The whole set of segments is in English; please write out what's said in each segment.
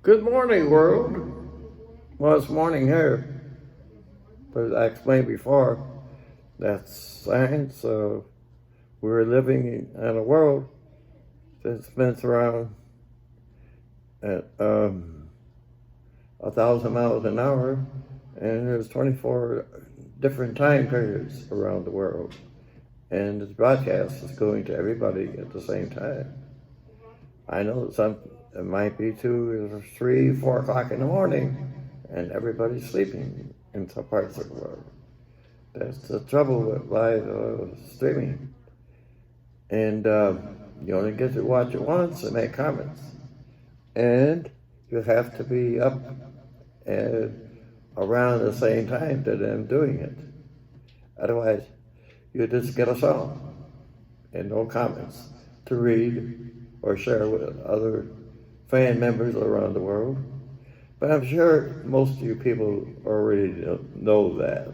Good morning, world. Well, it's morning here, but as I explained before, that's science. We're living in a world that spins around at 1,000 miles an hour, and there's 24 different time periods around the world. And this broadcast is going to everybody at the same time. I know that it might be 2 or 3, 4 o'clock in the morning, and everybody's sleeping in some parts of the world. That's the trouble with live streaming. And you only get to watch it once and make comments. And you have to be up and around the same time that I'm doing it. Otherwise, you just get a song and no comments to read or share with other fan members around the world. But I'm sure most of you people already know that,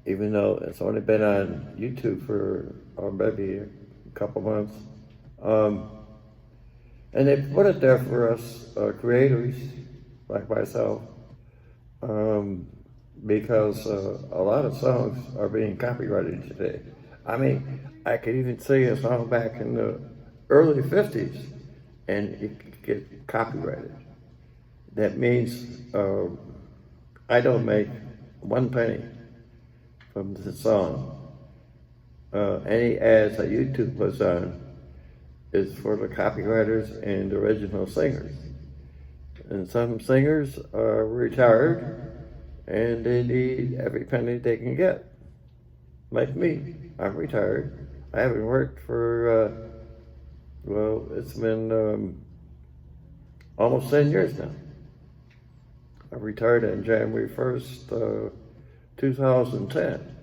even though it's only been on YouTube for maybe a couple months. And they put it there for us creators like myself, because a lot of songs are being copyrighted today. I mean, I could even sing a song back in the early 50s and it could get copyrighted. That means I don't make 1 penny from the song. Any ads that YouTube puts on is for the copywriters and the original singers. And some singers are retired and they need every penny they can get. Like me, I'm retired. I haven't worked for, it's been almost 10 years now. I retired on January 1st, 2010.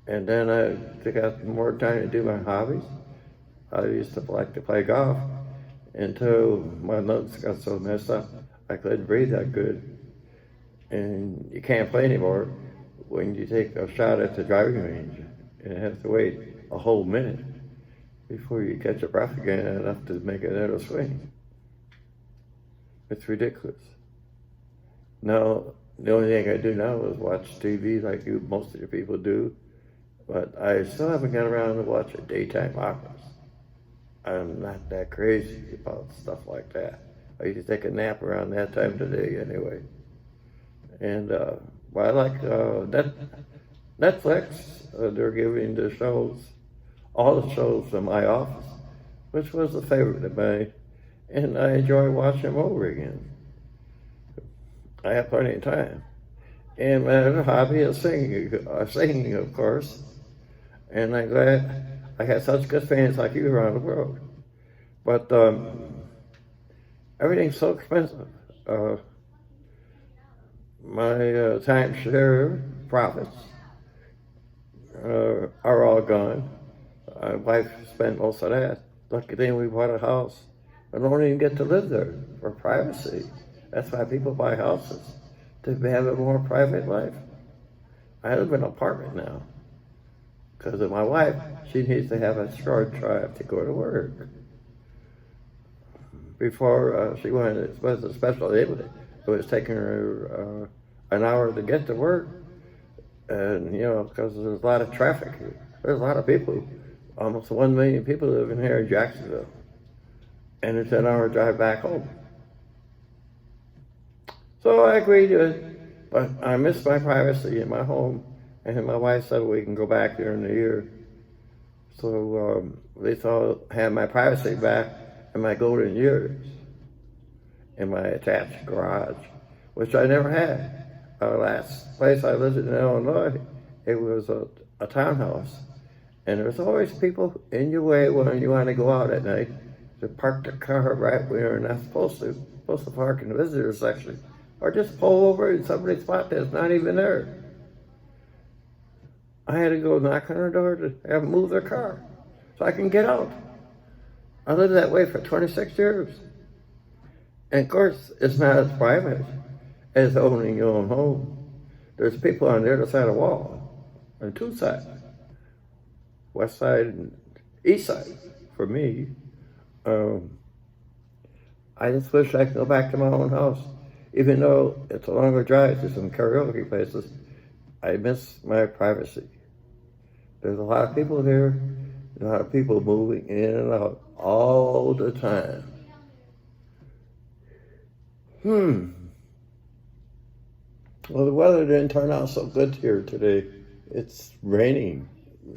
And then I got more time to do my hobbies. I used to like to play golf until my lungs got so messed up I couldn't breathe that good. And you can't play anymore when you take a shot at the driving range and have to wait a whole minute before you catch your breath again enough to make another swing. It's ridiculous. Now, the only thing I do now is watch TV like most of you people do, but I still haven't got around to watching daytime operas. I'm not that crazy about stuff like that. I used to take a nap around that time of the day anyway. And I like Netflix. They're giving the shows, all the shows from my office, which was a favorite of mine, and I enjoy watching them over again. I have plenty of time. And my other hobby is singing, of course. And I'm glad I have such good fans like you around the world. But everything's so expensive. My timeshare profits are all gone. My wife spent most of that. Lucky thing we bought a house. I don't even get to live there for privacy. That's why people buy houses, to have a more private life. I live in an apartment now because of my wife. She needs to have a short drive to go to work. Before she went, it was a special day. It was taking her an hour to get to work, and because there's a lot of traffic here. There's a lot of people. Almost 1 million people living here in Jacksonville, and it's an hour drive back home. So I agreed to it, but I miss my privacy in my home, and my wife said we can go back during the year. So at least I'll have my privacy back in my golden years in my attached garage, which I never had. Last place I lived in Illinois, it was a townhouse, and there's always people in your way when you want to go out at night to park the car right where you're not supposed to. Supposed to park in the visitor section, or just pull over in somebody's spot that's not even there. I had to go knock on their door to have them move their car so I can get out. I lived that way for 26 years. And of course, it's not as private as owning your own home. There's people on the other side of the wall, on 2 sides, west side and east side, for me. I just wish I could go back to my own house. Even though it's a longer drive to some karaoke places, I miss my privacy. There's a lot of people here, a lot of people moving in and out all the time. Well, the weather didn't turn out so good here today. It's raining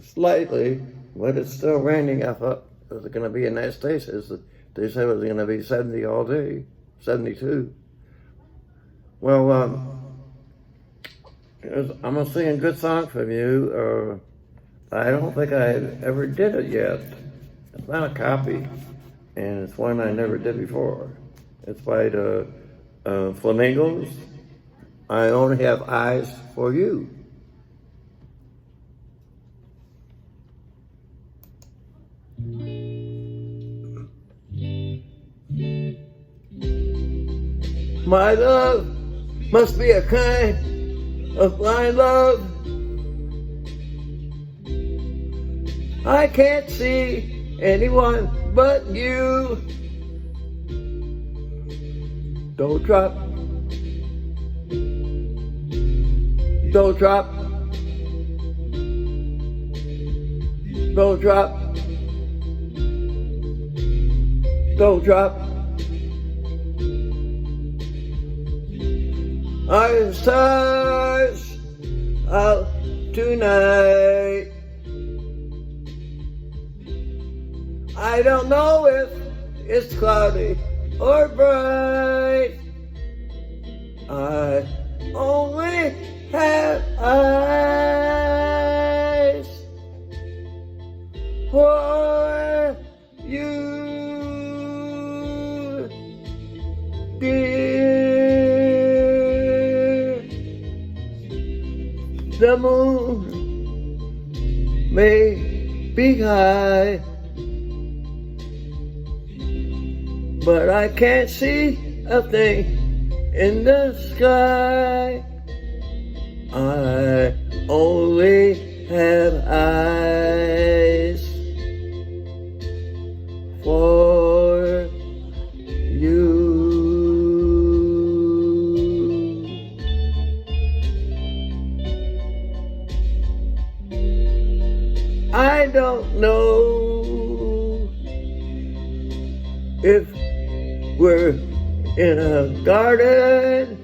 slightly, but it's still raining. I thought it was going to be a nice day. They said it was going to be 70 all day, 72. Well, I'm going to sing a good song from you. I don't think I ever did it yet. It's not a copy, and it's one I never did before. It's by the Flamingos. I only have eyes for you. My love must be a kind of blind love. I can't see anyone but you. Don't drop. Don't drop. Don't drop. Don't drop. Our stars out tonight. I don't know if it's cloudy or bright. I only have eyes for you, dear. The moon may be high, but I can't see a thing in the sky. I only have eyes for you. I don't know if we're in a garden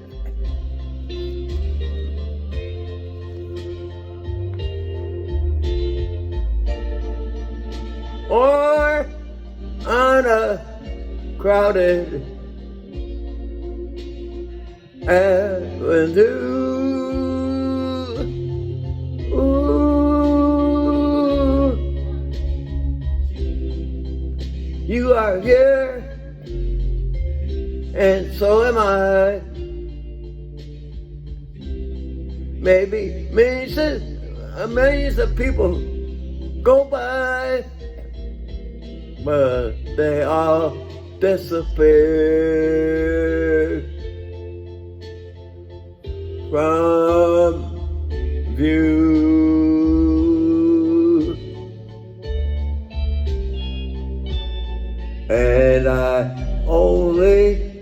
or on a crowded avenue. Ooh, you are here, and so am I. Maybe millions of people go by, but they all disappear from view. And I only